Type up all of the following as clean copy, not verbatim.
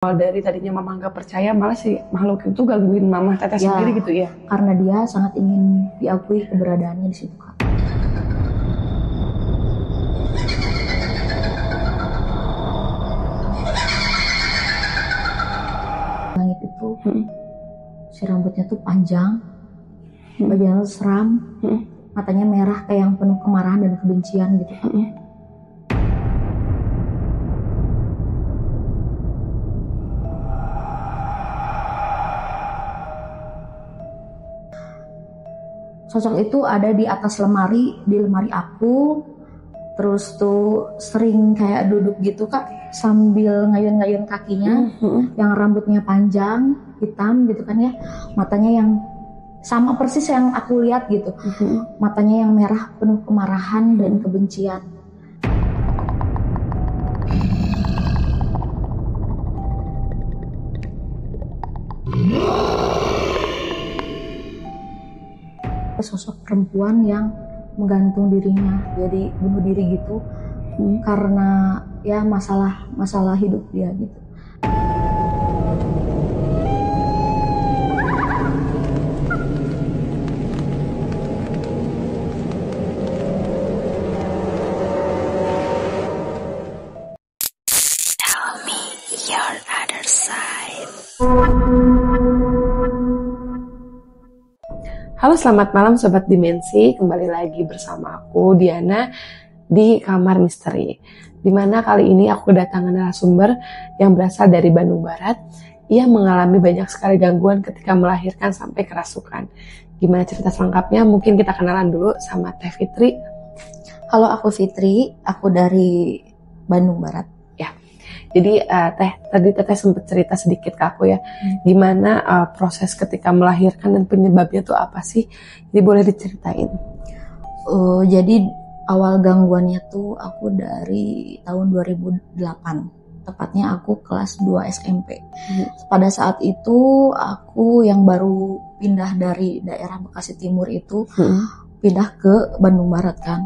Awal dari tadinya mama nggak percaya, malah si makhluk itu gangguin mama teteh sendiri gitu ya? Karena dia sangat ingin diakui keberadaannya di situ, Kak. Langit itu, si rambutnya tuh panjang, bajunya tuh seram, matanya merah kayak yang penuh kemarahan dan kebencian gitu, Kak. Sosok itu ada di atas lemari, di lemari aku, terus tuh sering kayak duduk gitu, Kak, sambil ngayun-ngayun kakinya, yang rambutnya panjang, hitam gitu kan ya, matanya yang sama persis yang aku lihat gitu, matanya yang merah penuh kemarahan dan kebencian. Sosok perempuan yang menggantung dirinya, jadi bunuh diri gitu, karena ya masalah hidup dia gitu. Tell me your other side. Halo, selamat malam Sobat Dimensi. Kembali lagi bersama aku, Diana, di Kamar Misteri. Dimana kali ini aku kedatangan narasumber yang berasal dari Bandung Barat. Ia mengalami banyak sekali gangguan ketika melahirkan sampai kerasukan. Gimana cerita selengkapnya? Mungkin kita kenalan dulu sama Teh Fitri. Halo, aku Fitri, aku dari Bandung Barat. Jadi tadi Teteh sempat cerita sedikit ke aku ya, gimana proses ketika melahirkan dan penyebabnya tuh apa sih? Jadi boleh diceritain. Jadi awal gangguannya tuh aku dari tahun 2008, tepatnya aku kelas 2 SMP. Pada saat itu aku yang baru pindah dari daerah Bekasi Timur itu, pindah ke Bandung Barat kan.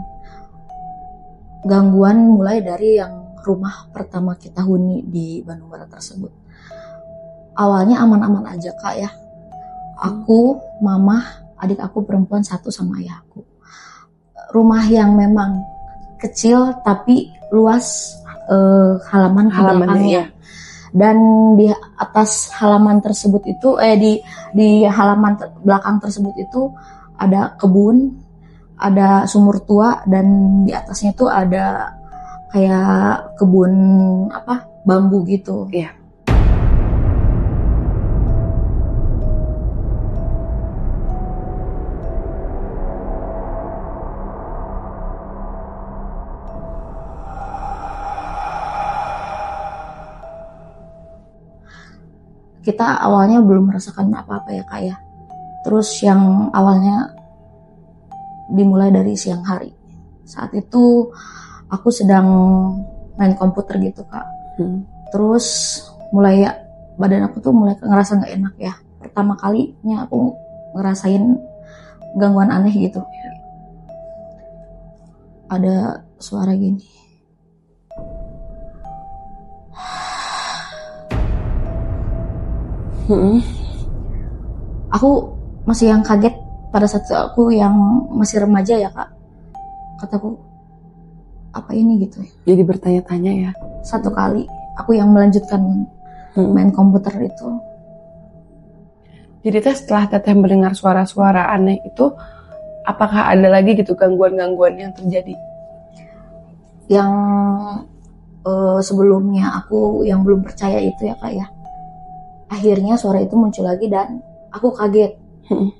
Gangguan mulai dari yang rumah pertama kita huni di Bandung Barat tersebut. Awalnya aman-aman aja, Kak ya. Aku, mama, adik aku perempuan satu sama ayah aku. Rumah yang memang kecil tapi luas halaman belakangnya. Dan di atas halaman tersebut itu di halaman belakang tersebut itu ada kebun, ada sumur tua, dan di atasnya itu ada kayak kebun bambu gitu. Iya. Kita awalnya belum merasakan apa-apa ya, Kak ya. Terus yang awalnya dimulai dari siang hari. Saat itu aku sedang main komputer gitu, Kak. Terus mulai badan aku tuh mulai ngerasa gak enak ya. Pertama kalinya aku ngerasain gangguan aneh gitu. Ada suara gini. Aku masih yang kaget pada saat aku yang masih remaja ya, Kak. Kataku, apa ini gitu ya. Jadi bertanya-tanya ya. Satu kali aku yang melanjutkan main komputer itu. Jadi setelah Teteh mendengar suara-suara aneh itu, apakah ada lagi gitu gangguan-gangguan yang terjadi? Yang sebelumnya aku yang belum percaya itu ya, Kak ya. Akhirnya suara itu muncul lagi dan aku kaget.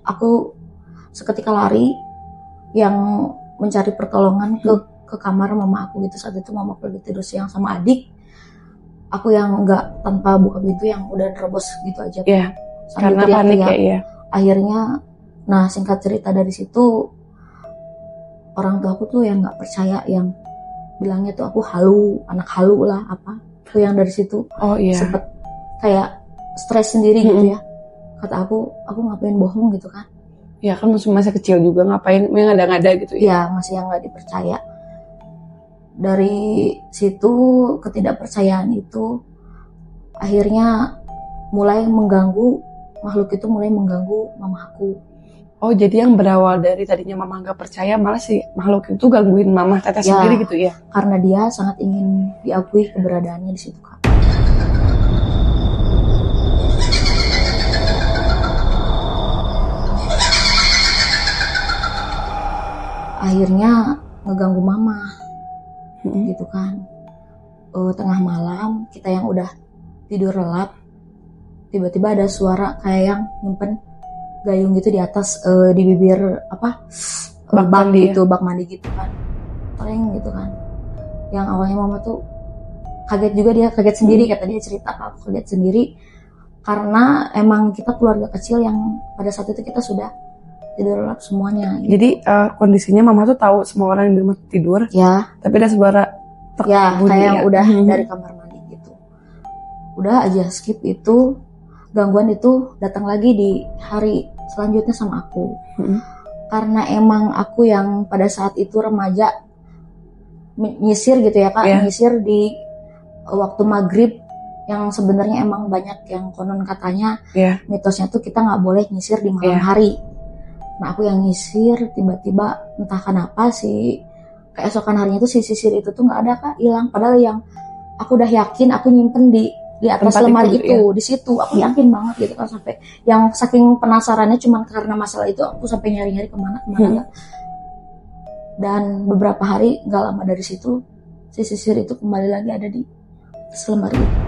Aku seketika lari yang mencari pertolongan ke kamar mama aku gitu. Saat itu mama aku lagi tidur siang sama adik. Aku yang enggak tanpa buka pintu, yang udah nerobos gitu aja. Iya. Karena panik ya. Iya. Akhirnya, nah singkat cerita dari situ, orang tua aku tuh yang nggak percaya, yang bilangnya tuh aku halu, anak halu lah apa. Tuh yang dari situ sempet kayak stres sendiri gitu ya. Kata aku ngapain bohong gitu kan. Ya kan masih kecil juga, ngapain ngada-ngada gitu ya. Ya masih yang nggak dipercaya. Dari situ ketidakpercayaan itu akhirnya makhluk itu mulai mengganggu mama aku. Oh, jadi yang berawal dari tadinya mama nggak percaya, malah si makhluk itu gangguin mama Teteh sendiri gitu ya? Karena dia sangat ingin diakui keberadaannya di situ, Kak. Akhirnya ngeganggu mama, gitu kan. Tengah malam, kita yang udah tidur lelap, tiba-tiba ada suara kayak yang nyimpen gayung gitu di atas, di bibir Bak mandi gitu, bak mandi gitu kan, paling gitu kan. Yang awalnya mama tuh kaget juga, dia kaget sendiri, kata dia cerita aku kaget sendiri karena emang kita keluarga kecil yang pada saat itu kita sudah tidur lelap semuanya. Gitu. Jadi kondisinya mama tuh tahu semua orang di rumah tidur, ya, tapi ada suara ya kayak yang udah dari kamar mandi gitu. Udah aja skip itu, gangguan itu datang lagi di hari selanjutnya sama aku. Karena emang aku yang pada saat itu remaja nyisir gitu ya Kak, nyisir di waktu maghrib yang sebenarnya emang banyak yang konon katanya mitosnya tuh kita nggak boleh nyisir di malam hari. Nah aku yang nyisir, tiba-tiba entah kenapa sih keesokan harinya tuh si sisir itu tuh nggak ada Kak, hilang. Padahal yang aku udah yakin aku nyimpen di atas tempat lemari itu di situ, aku yakin banget gitu kan, sampai yang saking penasarannya cuman karena masalah itu aku sampai nyari-nyari kemana. Dan beberapa hari nggak lama dari situ si sisir itu kembali lagi ada di atas lemari itu.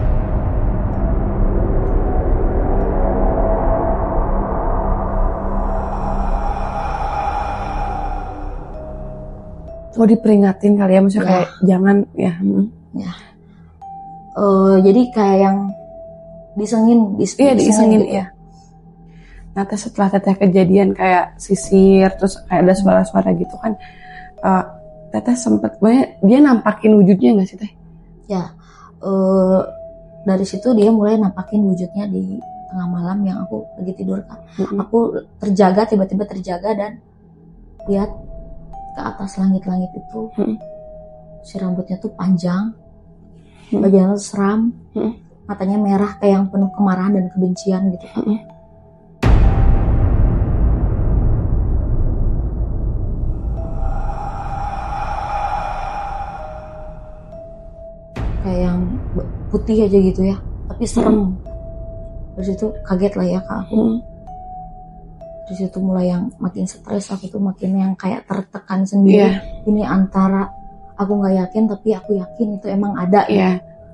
Oh, diperingatin kali ya, maksudnya kayak jangan ya. Jadi kayak yang disengin gitu. Ya. Nah, setelah Teteh kejadian kayak sisir, terus kayak ada suara-suara gitu kan, Teteh sempet dia nampakin wujudnya nggak sih Teh? Ya, dari situ dia mulai nampakin wujudnya di tengah malam yang aku lagi tidur kan. Aku tiba-tiba terjaga dan lihat ke atas langit-langit itu, si rambutnya tuh panjang, bajunya seram, matanya merah kayak yang penuh kemarahan dan kebencian gitu. Kayak yang putih aja gitu ya, tapi serem. Dari situ kaget lah ya Kak aku. Dari situ mulai yang makin stres, aku tuh makin yang kayak tertekan sendiri. Ini antara aku nggak yakin tapi aku yakin itu emang ada.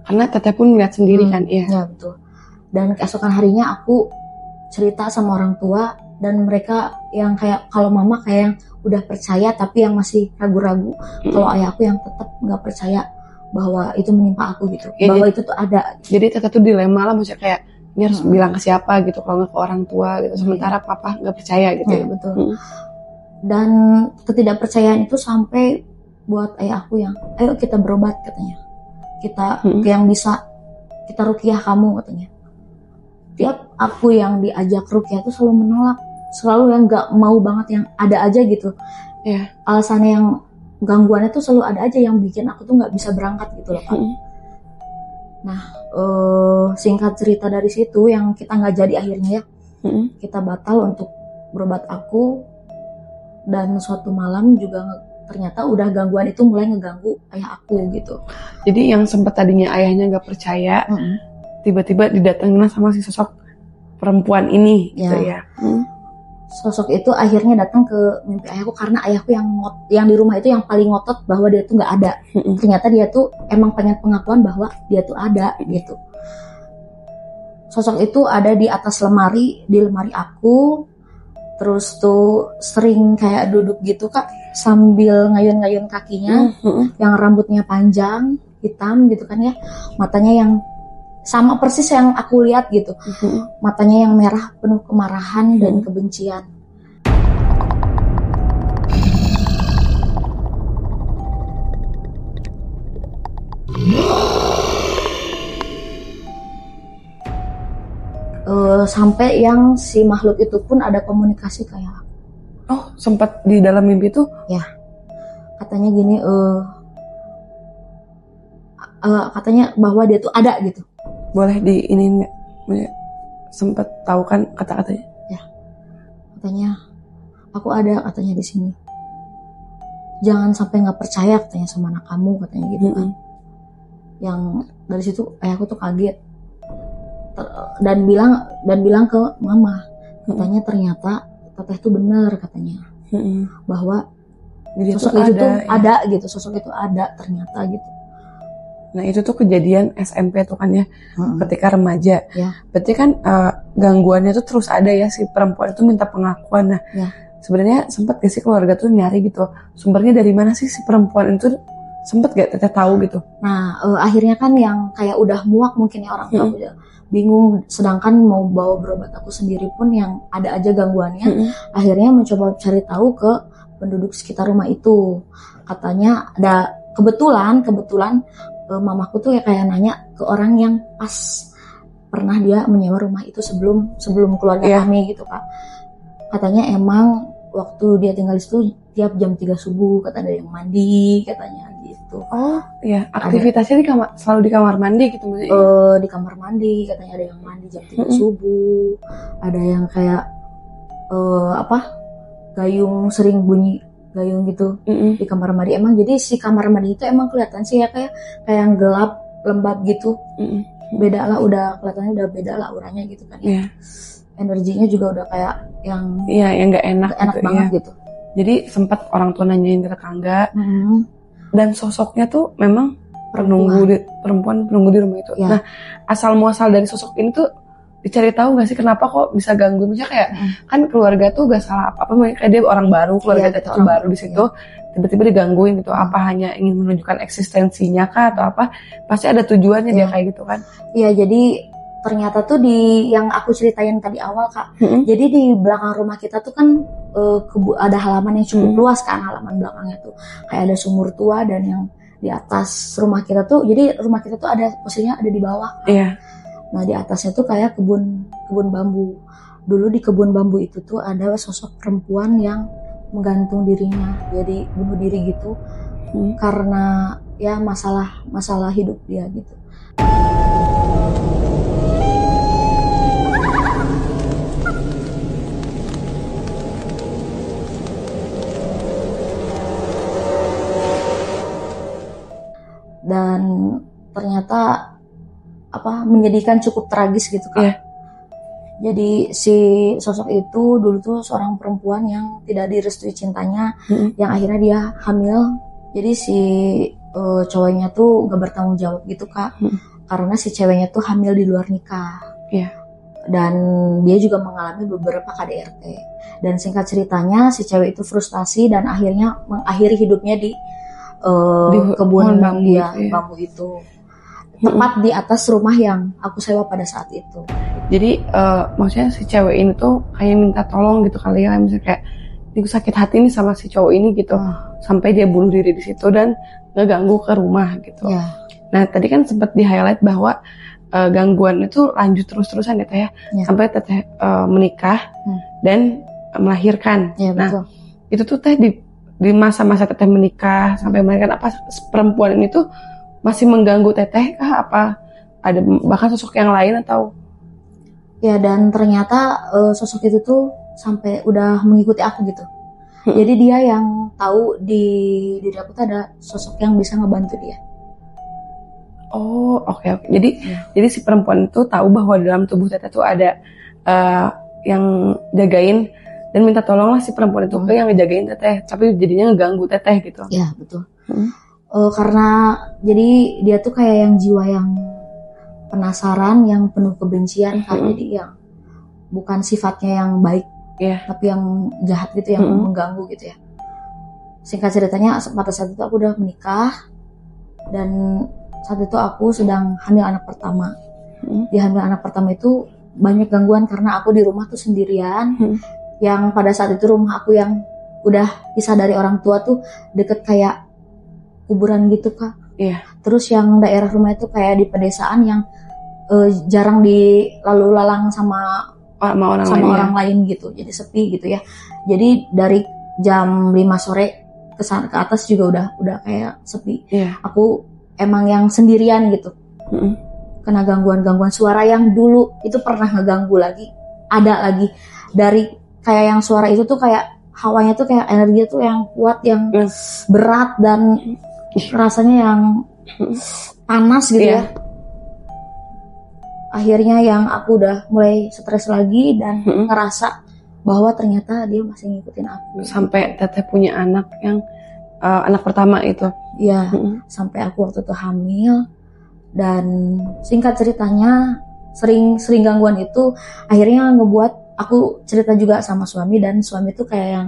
Karena Teteh pun ngeliat sendiri kan. Ya betul. Dan keesokan harinya aku cerita sama orang tua, dan mereka yang kayak, kalau mama kayak yang udah percaya tapi yang masih ragu-ragu. Kalau ayah aku yang tetap nggak percaya bahwa itu menimpa aku gitu, bahwa itu tuh ada. Jadi Teteh tuh dilema lah, maksudnya kayak ini harus bilang ke siapa gitu, kalau nggak ke orang tua gitu. Sementara papa nggak percaya gitu. Betul. Dan ketidakpercayaan itu sampai buat ayah aku yang, ayo kita berobat katanya, kita yang bisa kita ruqyah kamu katanya. Tiap aku yang diajak ruqyah itu selalu menolak, selalu yang nggak mau banget, yang ada aja gitu. Alasannya yang gangguannya tuh selalu ada aja yang bikin aku tuh nggak bisa berangkat gitu loh Kak. Nah, singkat cerita dari situ yang kita nggak jadi akhirnya ya, kita batal untuk berobat aku. Dan suatu malam juga ternyata udah gangguan itu mulai ngeganggu ayah aku gitu. Jadi yang sempat tadinya ayahnya nggak percaya, tiba-tiba didatengin sama si sosok perempuan ini gitu ya. Sosok itu akhirnya datang ke mimpi ayahku karena ayahku yang di rumah itu yang paling ngotot bahwa dia tuh nggak ada. Ternyata dia tuh emang pengen pengakuan bahwa dia tuh ada gitu. Sosok itu ada di atas lemari, di lemari aku. Terus tuh sering kayak duduk gitu Kak, sambil ngayun-ngayun kakinya, yang rambutnya panjang, hitam gitu kan ya. Matanya yang sama persis yang aku lihat gitu. Matanya yang merah penuh kemarahan dan kebencian. Sampai yang si makhluk itu pun ada komunikasi kayak. Oh, sempat di dalam mimpi tuh? Ya. Katanya gini, katanya bahwa dia tuh ada gitu. Boleh di ini nggak? Sempet tahu kan kata-katanya? Ya, katanya aku ada katanya di sini. Jangan sampai nggak percaya katanya sama anak kamu katanya gitu kan. Yang dari situ ayahku tuh kaget dan bilang ke mama katanya ternyata teteh tuh benar katanya bahwa Jadi sosok itu tuh ada gitu, sosok itu ada ternyata gitu. Nah itu tuh kejadian SMP tuh kan ya, ketika remaja. Ya. Berarti kan gangguannya tuh terus ada ya, si perempuan itu minta pengakuan. Nah sebenarnya sempet gak sih keluarga tuh nyari gitu, sumbernya dari mana sih si perempuan itu, sempet gak teteh tahu gitu? Nah akhirnya kan yang kayak udah muak mungkin ya orang tua udah bingung, sedangkan mau bawa berobat aku sendiri pun yang ada aja gangguannya. Akhirnya mencoba cari tahu ke penduduk sekitar rumah itu. Katanya ada kebetulan mamaku tuh ya kayak nanya ke orang yang pas pernah dia menyewa rumah itu sebelum keluarga kami gitu Kak. Katanya emang waktu dia tinggal di situ tiap jam 3 subuh kata ada yang mandi katanya gitu. Oh iya, aktivitasnya selalu di kamar mandi gitu maksudnya? Di kamar mandi katanya ada yang mandi jam 3 subuh, ada yang kayak gayung sering bunyi gayung gitu di kamar mandi. Emang jadi si kamar mandi itu emang kelihatan sih ya kayak yang gelap lembab gitu. Beda lah, udah kelihatannya udah beda lah auranya gitu kan ya. Energinya juga udah kayak yang nggak enak gitu, banget gitu. Jadi sempat orang tua nanyain ke tetangga dan sosoknya tuh memang perempuan penunggu di rumah itu. Nah asal muasal dari sosok ini tuh dicari tahu nggak sih kenapa kok bisa ganggu? Misalnya kayak kan keluarga tuh gak salah apa-apa, kayak dia orang baru, keluarga teteh baru di situ, tiba-tiba digangguin gitu. Apa hanya ingin menunjukkan eksistensinya kah atau apa? Pasti ada tujuannya dia kayak gitu kan? Iya, jadi ternyata tuh di yang aku ceritain tadi awal Kak. Jadi di belakang rumah kita tuh kan ada halaman yang cukup luas kan, halaman belakangnya tuh kayak ada sumur tua, dan yang di atas rumah kita tuh, jadi rumah kita tuh ada posisinya ada di bawah. Nah di atasnya tuh kayak kebun bambu. Dulu di kebun bambu itu tuh ada sosok perempuan yang menggantung dirinya, jadi bunuh diri gitu, karena ya masalah hidup dia gitu. Dan ternyata menyedihkan, cukup tragis gitu Kak. Jadi si sosok itu dulu tuh seorang perempuan yang tidak direstui cintanya, yang akhirnya dia hamil. Jadi si cowoknya tuh gak bertanggung jawab gitu Kak, karena si ceweknya tuh hamil di luar nikah. Dan dia juga mengalami beberapa KDRT. Dan singkat ceritanya si cewek itu frustasi dan akhirnya mengakhiri hidupnya di kebun bambu itu. Tepat di atas rumah yang aku sewa pada saat itu. Jadi maksudnya si cewek ini tuh kayak minta tolong gitu kali ya, misalnya kayak dia sakit hati nih sama si cowok ini gitu, sampai dia bunuh diri di situ dan ngeganggu ke rumah gitu. Nah tadi kan sempat di highlight bahwa gangguan itu lanjut terus-terusan ya Teh ya, sampai Teteh menikah dan melahirkan. Nah itu tuh Teh di masa-masa Teteh menikah sampai melahirkan, apa perempuan ini tuh masih mengganggu Teteh kah? Apa ada bahkan sosok yang lain atau? Ya, dan ternyata sosok itu tuh sampai udah mengikuti aku gitu. Jadi dia yang tahu di diri aku tuh ada sosok yang bisa ngebantu dia. Oh, oke. Jadi si perempuan itu tahu bahwa dalam tubuh Teteh tuh ada yang jagain dan minta tolonglah si perempuan itu ke yang ngejagain Teteh, tapi jadinya ngeganggu Teteh gitu. Ya, betul. Karena jadi dia tuh kayak yang jiwa yang penasaran, yang penuh kebencian kan, jadi yang bukan sifatnya yang baik, tapi yang jahat gitu, yang mengganggu gitu ya. Singkat ceritanya pada saat itu aku udah menikah dan saat itu aku sedang hamil anak pertama. Di hamil anak pertama itu banyak gangguan karena aku di rumah tuh sendirian. Yang pada saat itu rumah aku yang udah pisah dari orang tua tuh deket kayak kuburan gitu Kak. Terus yang daerah rumah itu kayak di pedesaan yang jarang dilalu lalang sama orang lain gitu. Jadi sepi gitu ya. Jadi dari jam 5 sore ke atas juga udah kayak sepi. Aku emang yang sendirian gitu. kena gangguan suara yang dulu itu pernah ngeganggu lagi, ada lagi dari kayak yang suara itu tuh kayak hawanya tuh kayak energi tuh yang kuat, yang berat dan rasanya yang panas gitu ya. Akhirnya yang aku udah mulai stres lagi dan ngerasa bahwa ternyata dia masih ngikutin aku. Sampai teteh punya anak yang anak pertama itu. Ya, sampai aku waktu itu hamil. Dan singkat ceritanya sering gangguan itu akhirnya ngebuat aku cerita juga sama suami, dan suami tuh kayak yang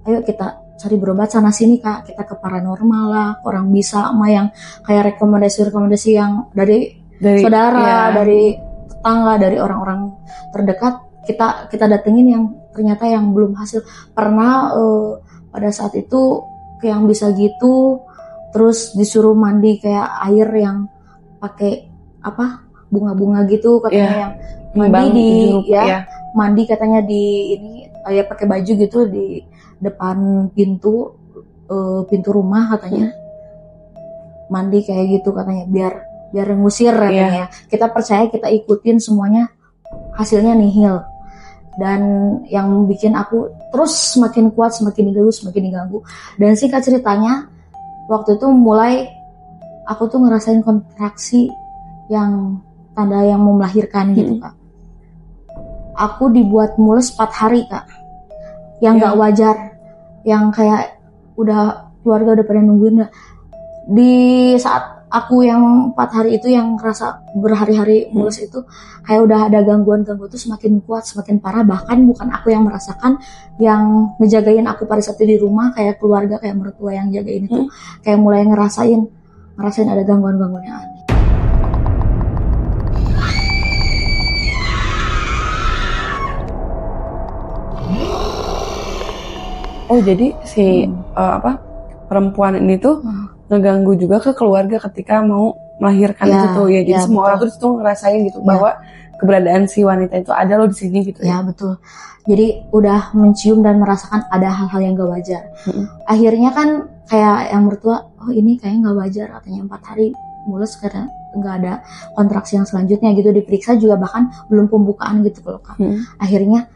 ayo kita cari berobat sana sini Kak, kita ke paranormal lah, orang bisa sama yang kayak rekomendasi yang dari saudara, dari tetangga, dari orang-orang terdekat, kita datengin yang ternyata yang belum hasil. Pernah pada saat itu yang bisa gitu, terus disuruh mandi kayak air yang pakai apa bunga-bunga gitu katanya, yang mandi mandi katanya di ini ya pakai baju gitu di depan pintu rumah katanya, mandi kayak gitu katanya biar ngusir katanya. Kita percaya, kita ikutin semuanya, hasilnya nihil. Dan yang bikin aku terus semakin kuat, semakin diganggu. Dan singkat ceritanya waktu itu mulai aku tuh ngerasain kontraksi yang tanda yang mau melahirkan gitu Kak. Aku dibuat mules 4 hari Kak, yang gak wajar, yang kayak udah keluarga udah pada nungguin. Di saat aku yang 4 hari itu yang ngerasa berhari-hari mules itu kayak udah ada gangguan tuh semakin kuat, semakin parah. Bahkan bukan aku yang merasakan, yang ngejagain aku pada saat itu di rumah kayak keluarga, kayak mertua yang jagain itu kayak mulai ngerasain ada gangguan-gangguan yang aneh. Oh jadi si perempuan ini tuh ngeganggu juga ke keluarga ketika mau melahirkan itu tuh ya. Jadi semua orang tuh ngerasain gitu bahwa keberadaan si wanita itu ada loh di sini gitu ya. Ya betul. Jadi udah mencium dan merasakan ada hal-hal yang gak wajar. Akhirnya kan kayak yang mertua, oh ini kayaknya gak wajar, katanya 4 hari mulus karena gak ada kontraksi yang selanjutnya gitu. Diperiksa juga bahkan belum pembukaan gitu kalau Kak. Akhirnya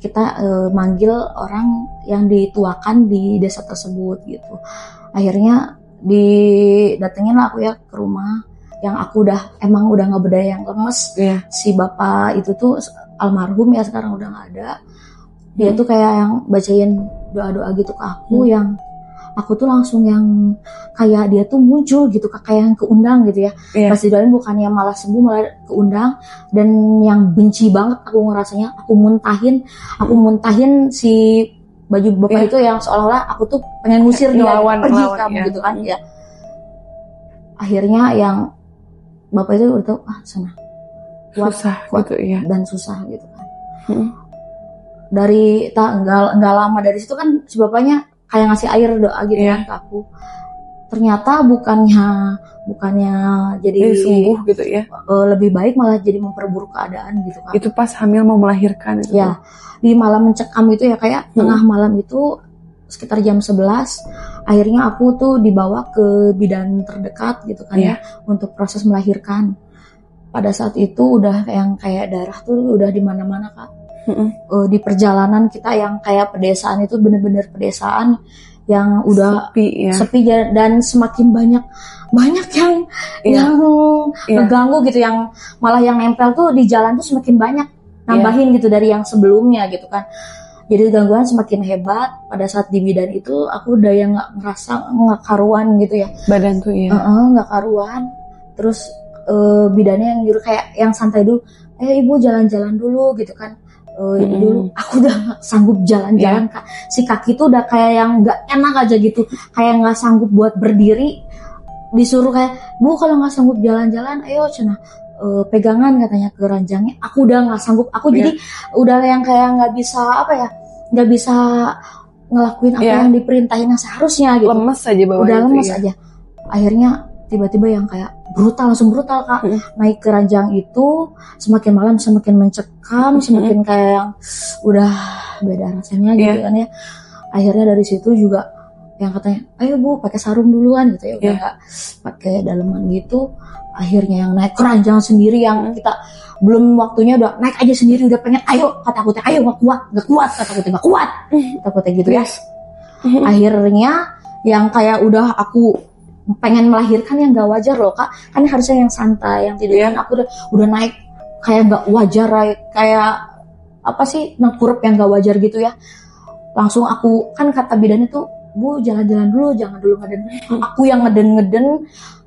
kita manggil orang yang dituakan di desa tersebut gitu. Akhirnya didatengin lah aku ya ke rumah, yang aku emang udah gak berdaya, yang lemes. Si bapak itu tuh almarhum ya, sekarang udah gak ada. Dia tuh kayak yang bacain doa-doa gitu ke aku, yang aku tuh langsung yang kayak dia tuh muncul gitu, kayak yang keundang gitu ya. Pas didoain bukannya malah sembuh, malah keundang. Dan yang benci banget aku ngerasanya, aku muntahin si baju bapak itu, yang seolah-olah aku tuh pengen ngusir dia, pergi kamu gitu kan ya. Akhirnya yang bapak itu udah tahu, sana susah gitu ya, dan susah gitu kan. Dari enggak lama dari situ kan si bapaknya kayak ngasih air doa gitu kan ke aku. Ternyata bukannya jadi sembuh gitu ya. Lebih baik malah jadi memperburuk keadaan gitu kan. Itu pas hamil mau melahirkan itu. Ya, di malam mencekam itu ya, kayak tengah malam itu sekitar jam 11, akhirnya aku tuh dibawa ke bidan terdekat gitu kan ya, untuk proses melahirkan. Pada saat itu udah kayak darah tuh udah di mana-mana Kak. Di perjalanan kita yang kayak pedesaan itu, bener-bener pedesaan yang udah sepi dan semakin banyak yang ngeganggu gitu, yang malah yang nempel tuh di jalan tuh semakin banyak, nambahin gitu dari yang sebelumnya gitu kan. Jadi gangguan semakin hebat. Pada saat di bidan itu aku udah yang nggak karuan gitu ya, badan tuh nggak karuan. Terus bidannya yang nyuruh kayak yang santai dulu, ibu jalan-jalan dulu gitu kan. Ini dulu aku udah gak sanggup jalan-jalan Kak. Si kaki tuh udah kayak yang gak enak aja gitu, kayak gak sanggup buat berdiri. Disuruh kayak, Bu kalau gak sanggup jalan-jalan, ayo cenah pegangan katanya ke ranjangnya. Aku udah gak sanggup, aku jadi udah yang kayak gak bisa gak bisa ngelakuin apa yang diperintahin yang seharusnya gitu. Lemes aja bawahnya. Udah lemes aja. Akhirnya tiba-tiba yang kayak langsung brutal Kak. Naik ke ranjang itu, semakin malam semakin mencekam, semakin kayak yang udah beda rasanya gitu kan ya. Akhirnya dari situ juga yang katanya ayo Bu pakai sarung duluan gitu ya, udah nggak pakai daleman gitu. Akhirnya yang naik keranjang sendiri yang kita belum waktunya udah naik aja sendiri, udah pengen ayo, kata aku teh ayo, nggak kuat kata aku teh nggak kuat, kata aku teh gitu ya. Akhirnya yang kayak udah aku pengen melahirkan yang gak wajar loh Kak, kan harusnya yang santai, yang tidur. Aku udah naik kayak gak wajar, kayak apa sih, nengkurup yang gak wajar gitu ya. Langsung aku, kan kata bidannya tuh Bu jalan-jalan dulu, jangan dulu ngeden. Aku yang ngeden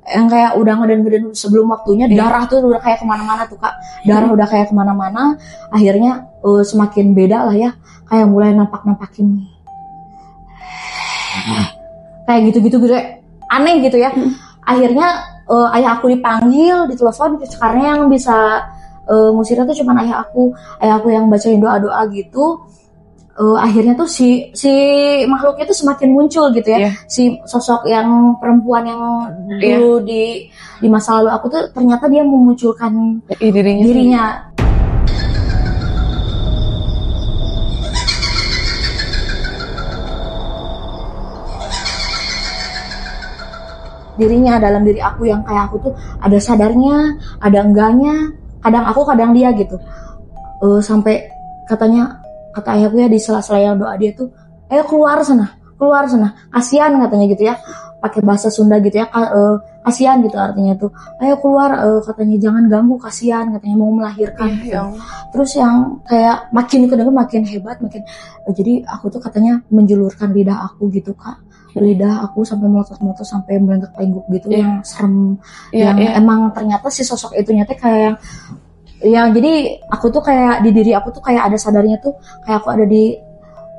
yang kayak udah ngeden sebelum waktunya, darah tuh udah kayak kemana-mana tuh Kak, darah udah kayak kemana-mana. Akhirnya semakin beda lah ya, kayak mulai nampakin kayak gitu aneh gitu ya. Akhirnya ayah aku dipanggil, ditelepon, karena yang bisa ngusirnya tuh cuman ayah aku yang bacain doa gitu. Akhirnya tuh si makhluknya tuh semakin muncul gitu ya. Si sosok yang perempuan yang dulu di masa lalu aku tuh ternyata dia memunculkan dirinya. Dirinya dalam diri aku yang kayak aku tuh ada sadarnya, ada enggaknya, kadang aku kadang dia gitu. Sampai kata ayahku ya di sela-sela doa dia tuh, ayo keluar sana, kasihan katanya gitu ya, pakai bahasa Sunda gitu ya, kasihan gitu artinya tuh, ayo keluar, katanya jangan ganggu, kasihan katanya mau melahirkan. Terus yang kayak makin kedengar makin hebat, jadi aku tuh katanya menjulurkan lidah aku gitu Kak, lidah aku sampai melotot-melotot sampai melenggak-lengguk gitu, yang serem, yang emang ternyata si sosok itu nyata kayak yang jadi aku tuh kayak di diri aku tuh kayak ada sadarnya tuh, kayak aku ada di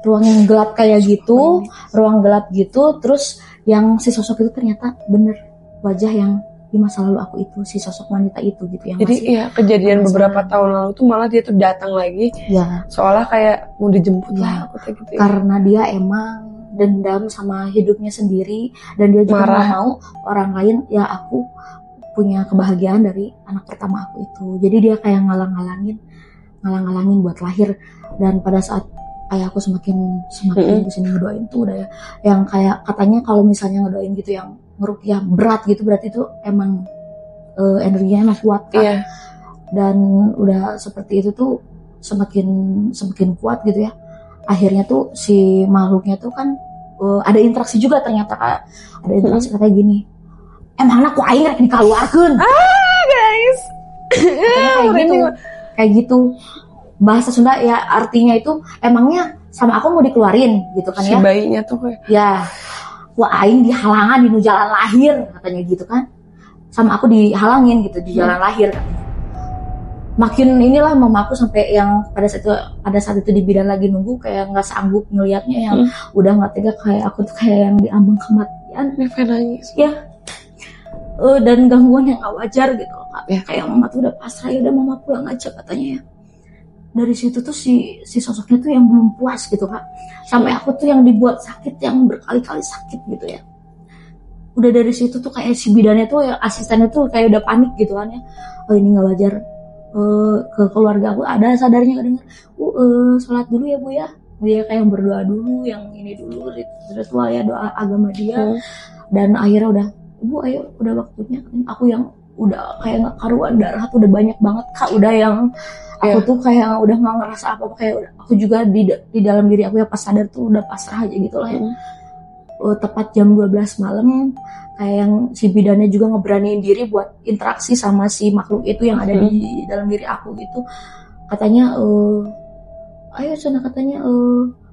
ruang yang gelap kayak gitu, ruang gelap gitu. Terus yang si sosok itu ternyata bener wajah yang di masa lalu aku itu, si sosok wanita itu gitu yang jadi kejadian beberapa tahun lalu tuh malah dia tuh datang lagi seolah kayak mau dijemput lah aku gitu ya. Karena dia emang dendam sama hidupnya sendiri dan dia juga nggak mau orang lain ya aku punya kebahagiaan dari anak pertama aku itu. Jadi dia kayak ngalang-ngalangin buat lahir. Dan pada saat ayahku semakin kesini ngedoain tuh udah ya, yang kayak katanya kalau misalnya ngedoain gitu yang ngeruqyah berat gitu, berarti itu emang energinya emang kuat kan. Dan udah seperti itu tuh semakin kuat gitu ya. Akhirnya tuh si makhluknya tuh kan ada interaksi juga ternyata Kak. Ada interaksi katanya gini, emang aku aing rek dikaluarkeun. Guys. Kayak gitu. Bahasa Sunda ya artinya itu emangnya sama aku mau dikeluarin gitu kan ya. Si bayinya tuh kayak. Ya. Wah aing dihalangan di jalan lahir katanya gitu kan. Sama aku dihalangin gitu di jalan lahir katanya. Makin inilah mama aku sampai yang pada saat itu di bidan lagi nunggu kayak nggak sanggup ngelihatnya, yang udah nggak tega, kayak aku tuh kayak yang diambang kematian. Nangis. Ya. Dan gangguan yang gak wajar gitu loh Kak. Kayak mama tuh udah pasrah, ya udah mama pulang aja katanya ya. Dari situ tuh si sosoknya tuh yang belum puas gitu Kak. Sampai aku tuh yang dibuat sakit, yang berkali-kali sakit gitu ya. Udah dari situ tuh kayak si bidannya tuh ya, asistennya tuh kayak udah panik gitu kan ya. Oh ini gak wajar. Ke keluarga aku ada sadarnya kedengar. Sholat dulu ya Bu ya. Dia kayak berdoa dulu, yang ini dulu ritual ya, doa agama dia. Dan akhirnya udah, Ibu ayo udah waktunya. Aku yang udah kayak gak karuan, darah tuh udah banyak banget Kak. Udah yang aku tuh kayak udah gak ngerasa apa-apa, kayak udah, aku juga di dalam diri aku ya pas sadar tuh udah pasrah aja gitu lah ya. Tepat jam 12 malam kayak yang si bidannya juga ngeberaniin diri buat interaksi sama si makhluk itu yang ada di dalam diri aku gitu. Katanya ayo sana katanya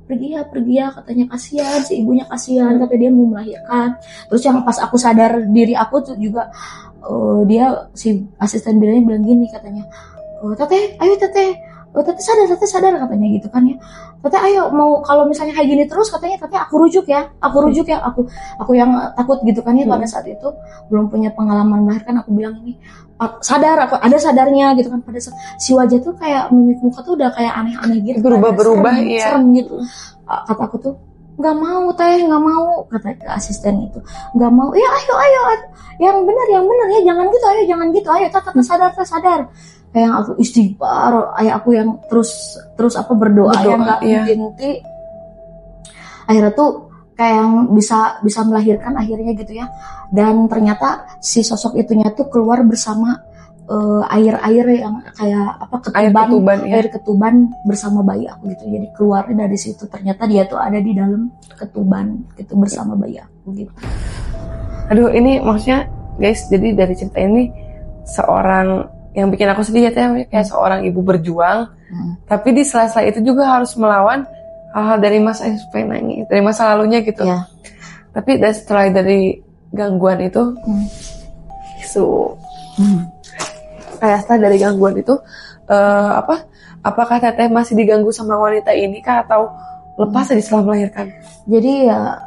pergi ya katanya, kasihan si ibunya, kasihan katanya dia mau melahirkan. Terus yang pas aku sadar diri aku tuh juga dia si asisten bidannya bilang gini katanya, teteh ayo teteh sadar katanya gitu kan ya. Teteh ayo mau kalau misalnya kayak gini terus katanya aku rujuk ya aku yang takut gitu kan ya. Pada saat itu belum punya pengalaman melahirkan, aku bilang ini sadar, aku ada sadarnya gitu kan. Pada saat si wajah tuh kayak mimik muka tuh udah kayak aneh-aneh gitu, berubah ya, serem gitu. Kata aku tuh nggak mau teh, nggak mau, kata ke asisten itu, nggak mau. Ya ayo yang benar ya, jangan gitu ayo tata sadar. Kayak aku istighfar, ayah aku yang terus apa berdoa yang nggak berhenti. Akhirnya tuh kayak yang bisa melahirkan akhirnya gitu ya. Dan ternyata si sosok itunya tuh keluar bersama air yang kayak apa air ketuban bersama bayi aku gitu. Jadi keluarnya dari situ, ternyata dia tuh ada di dalam ketuban gitu bersama bayi aku gitu. Aduh, ini maksudnya guys, jadi dari cerita ini seorang yang bikin aku sedih ya, kayak seorang ibu berjuang, tapi di sela-sela itu juga harus melawan hal-hal dari masa supaya nangis, dari masa lalunya gitu. Ya. Tapi setelah dari gangguan itu, kayak setelah dari gangguan itu, apakah teteh masih diganggu sama wanita ini kah, atau lepas aja setelah melahirkan? Jadi ya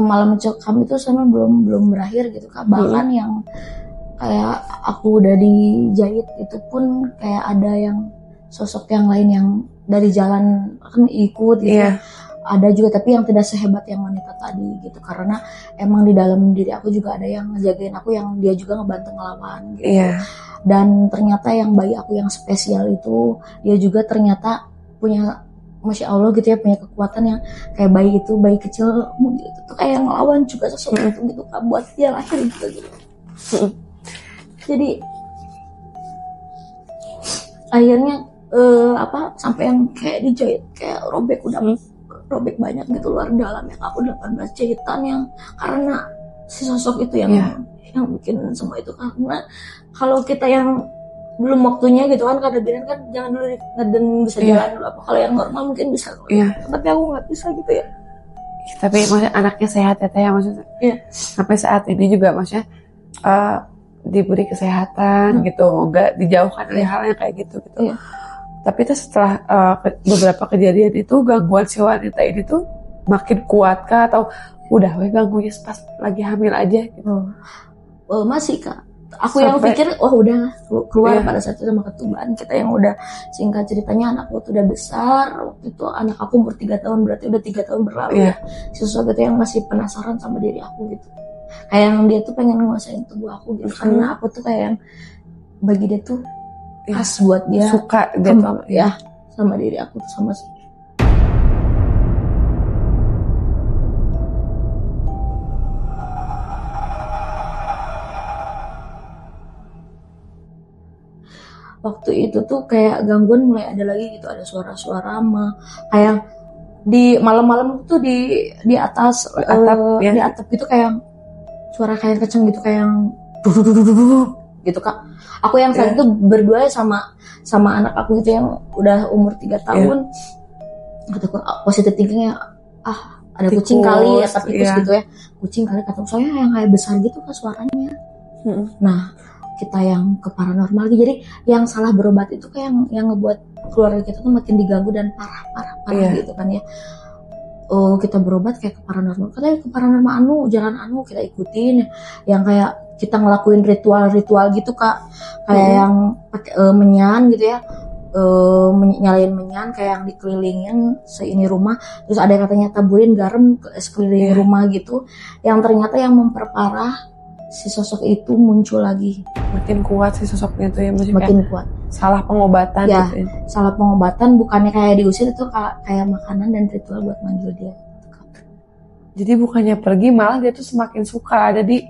malam mencekam itu sama belum berakhir gitu Kak. Bahkan yang kayak aku udah dijahit itu pun kayak ada yang sosok yang lain yang dari jalan kan ikut gitu. Yeah. Ada juga, tapi yang tidak sehebat yang wanita tadi gitu, karena emang di dalam diri aku juga ada yang ngejagain aku, yang dia juga ngebantu ngelawan gitu. Yeah. Dan ternyata yang bayi aku yang spesial itu dia juga ternyata punya, Masya Allah gitu ya, punya kekuatan yang kayak bayi kecil gitu tuh kayak ngelawan juga sosok itu gitu Kak, buat dia lahir gitu. Jadi akhirnya sampai yang kayak dijahit kayak robek banyak gitu luar dalam yang aku 18 jahitan yang karena si sosok itu yang bikin semua itu. Karena kalau kita yang belum waktunya gitu kan, kadang kan jangan dulu ngeden bisa jalan dulu, apa kalau yang normal mungkin bisa. Tapi aku nggak bisa gitu ya. Tapi maksudnya anaknya sehat ya maksudnya. Sampai saat ini juga maksudnya diberi kesehatan gitu, nggak dijauhkan dari hal yang kayak gitu. Tapi itu setelah beberapa kejadian itu, gangguan si wanita ini tuh makin kuat kah, atau udah ganggunya pas lagi hamil aja gitu? Masih Kak. Aku yang pikir udah keluar pada saat itu sama ketuban. Kita yang udah, singkat ceritanya anakku tuh udah besar. Waktu itu anak aku umur 3 tahun, berarti udah 3 tahun berlalu ya. Sesuatu yang masih penasaran sama diri aku gitu. Kayak yang dia tuh pengen nguasain tubuh aku gitu. Karena aku tuh kayak yang bagi dia tuh khas buat dia. Suka gitu sama diri aku tuh sama sih. Waktu itu tuh kayak gangguan mulai ada lagi gitu, ada suara-suara kayak di malam-malam tuh di atas atap di atap gitu kayak suara kayak kenceng gitu, kayak yang gitu Kak. Aku yang saat itu berdua sama anak aku gitu yang udah umur 3 tahun. Kataku positif thinkingnya ada tikus, kucing kali atau tikus gitu ya, kucing kali, kata saya yang kayak besar gitu Kak suaranya. Nah kita yang ke paranormal gitu. Jadi yang salah berobat itu kayak yang ngebuat keluarga kita tuh makin diganggu dan parah gitu kan ya. Kita berobat kayak ke paranormal, katanya ke paranormal jalan kita ikutin yang kayak kita ngelakuin ritual gitu Kak, kayak yang pakai menyan gitu ya, nyalain menyan kayak yang dikelilingin seini rumah, terus ada katanya taburin garam ke sekeliling rumah gitu, yang ternyata yang memperparah si sosok itu muncul lagi. Makin kuat si sosoknya tuh ya, makin kuat. Salah pengobatan ya, gitu ya. Salah pengobatan, bukannya kayak diusir, itu kayak makanan dan ritual buat manggil dia. Jadi bukannya pergi, malah dia tuh semakin suka ada di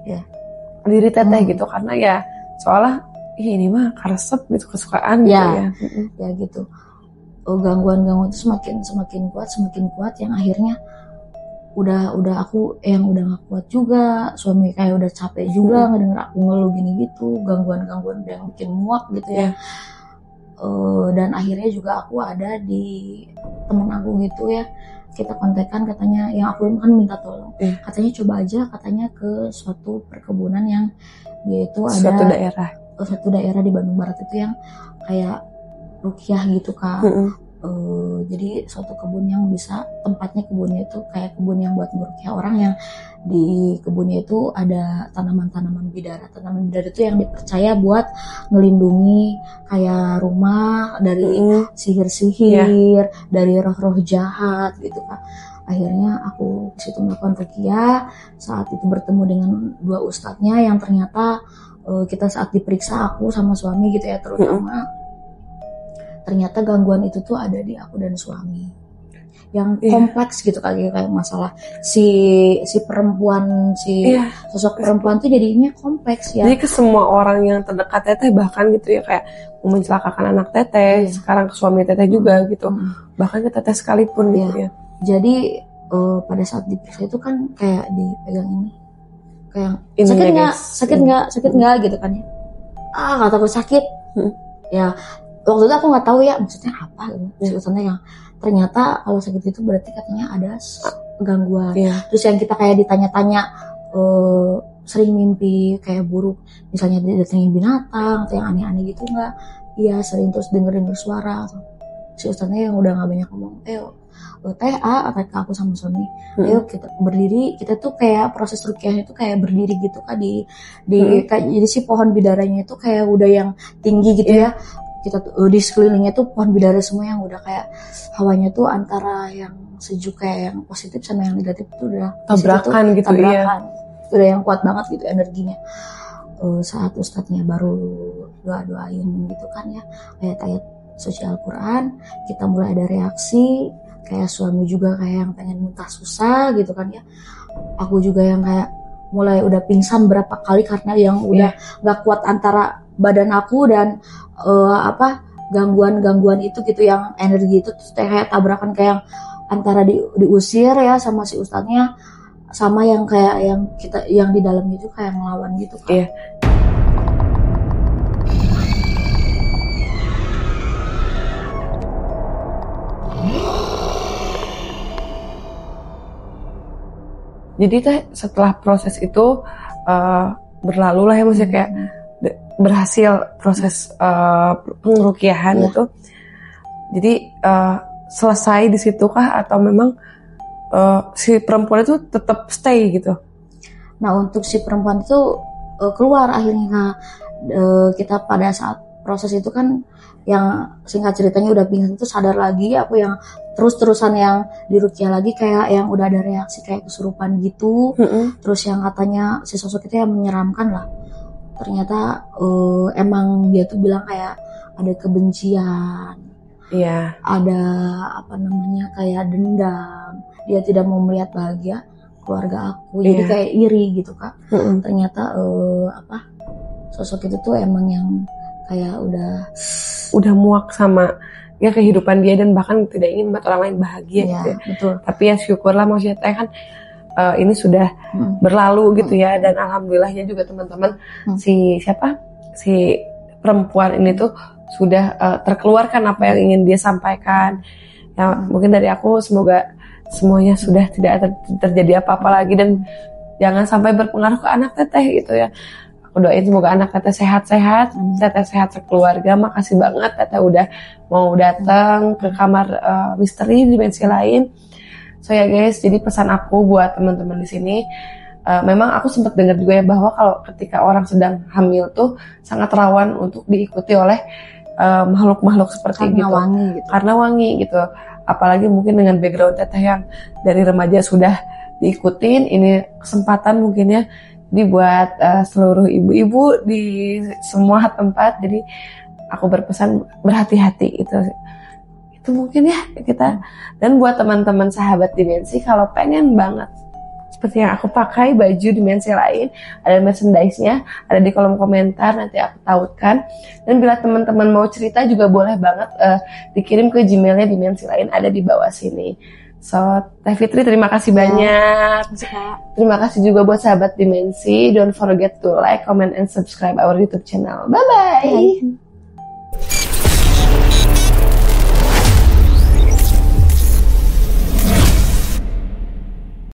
diri teteh gitu, karena ya soalnya ini mah karesep gitu, kesukaan gitu ya. Ya gitu. Gangguan itu semakin kuat yang akhirnya udah aku yang udah gak kuat juga, suami kayak udah capek juga ngedenger aku ngeluh gini gitu, gangguan yang bikin muak gitu ya. Dan akhirnya juga aku ada di temen aku gitu ya, kita kontekan, katanya yang aku kan minta tolong, katanya coba aja katanya ke suatu perkebunan yang dia itu ada suatu daerah di Bandung Barat itu yang kayak rukyah gitu Kak. Jadi suatu kebun yang bisa, tempatnya kebunnya itu kayak kebun yang buat merukyah orang, yang di kebunnya itu ada tanaman bidara. Tanaman bidara itu yang dipercaya buat ngelindungi kayak rumah dari sihir-sihir, dari roh-roh jahat gitu Kak. Akhirnya aku di situ melakukan rukyah. Saat itu bertemu dengan 2 ustadznya yang ternyata kita saat diperiksa, aku sama suami gitu ya terutama, ternyata gangguan itu tuh ada di aku dan suami. yang kompleks gitu kayak masalah si perempuan sosok perempuan tuh jadinya kompleks ya. Jadi ke semua orang yang terdekat teteh bahkan gitu ya kayak mencelakakan anak teteh, sekarang ke suami teteh juga gitu, bahkan ke teteh sekalipun gitu ya. Jadi pada saat diperiksa itu kan kayak dipegang ini, kayak sakit nggak gitu kan ya. Nggak takut sakit. Ya waktu itu aku nggak tahu ya maksudnya apa gitu. Maksudnya yang ternyata kalau sakit itu berarti katanya ada gangguan. Terus yang kita kayak ditanya-tanya sering mimpi kayak buruk, misalnya didatengin binatang atau yang aneh-aneh gitu nggak? Iya sering, terus denger suara. Si ustadznya yang udah nggak banyak ngomong, kata aku sama suami, ayo kita berdiri, kita tuh kayak proses ruqyahnya itu kayak berdiri gitu kan di kayak jadi si pohon bidaranya itu kayak udah yang tinggi gitu ya. Kita tuh di sekelilingnya tuh pohon bidara semua yang udah kayak hawanya tuh antara yang sejuk kayak yang positif sama yang negatif tuh udah tabrakan gitu ya. Udah yang kuat banget gitu energinya. Saat ustadznya baru doain gitu kan ya, ayat-ayat suci Al-Quran, kita mulai ada reaksi, kayak suami juga kayak yang pengen muntah susah gitu kan ya. Aku juga yang kayak mulai udah pingsan berapa kali karena yang udah gak kuat antara badan aku dan gangguan itu gitu, yang energi itu terus kayak tabrakan kayak antara diusir ya sama si ustadznya, sama yang kayak yang kita yang di dalamnya itu kayak ngelawan gitu kan. Jadi teh setelah proses itu berlalu lah ya, maksudnya kayak berhasil proses pengruqyahan itu. Jadi selesai di situ kah atau memang si perempuan itu tetap stay gitu? Nah untuk si perempuan itu keluar akhirnya. Kita pada saat proses itu kan yang singkat ceritanya udah pingsan itu sadar lagi, aku yang terus-terusan yang diruqyah lagi kayak yang udah ada reaksi kayak kesurupan gitu. Terus yang katanya si sosok itu yang menyeramkan lah. Ternyata emang dia tuh bilang kayak ada kebencian, ada kayak dendam, dia tidak mau melihat bahagia keluarga aku, jadi kayak iri gitu kak. Ternyata sosok itu tuh emang yang kayak udah muak sama ya kehidupan dia dan bahkan tidak ingin membuat orang lain bahagia gitu ya. Betul. Tapi ya syukurlah maksudnya teh kan ini sudah berlalu gitu ya, dan alhamdulillahnya juga teman-teman si perempuan ini tuh sudah terkeluarkan apa yang ingin dia sampaikan. Ya mungkin dari aku semoga semuanya sudah tidak terjadi apa-apa lagi dan jangan sampai berpengaruh ke anak teteh gitu ya. Aku doain semoga anak teteh sehat-sehat, teteh sehat sekeluarga. Makasih banget teteh udah mau datang ke kamar misteri dimensi lain. So ya guys, jadi pesan aku buat teman-teman di sini, memang aku sempat dengar juga ya bahwa kalau ketika orang sedang hamil tuh sangat rawan untuk diikuti oleh makhluk-makhluk seperti karena wangi gitu. Apalagi mungkin dengan background teteh yang dari remaja sudah diikutin, ini kesempatan mungkin ya dibuat seluruh ibu-ibu di semua tempat. Jadi aku berpesan berhati-hati itu mungkin ya kita. Dan buat teman-teman sahabat dimensi, kalau pengen banget seperti yang aku pakai baju dimensi lain, ada merchandise-nya, ada di kolom komentar, nanti aku tautkan. Dan bila teman-teman mau cerita juga boleh banget dikirim ke Gmailnya dimensi lain, ada di bawah sini. So, Teh Fitri terima kasih banyak. Terima kasih juga buat sahabat dimensi. Don't forget to like, comment, and subscribe our YouTube channel. Bye-bye.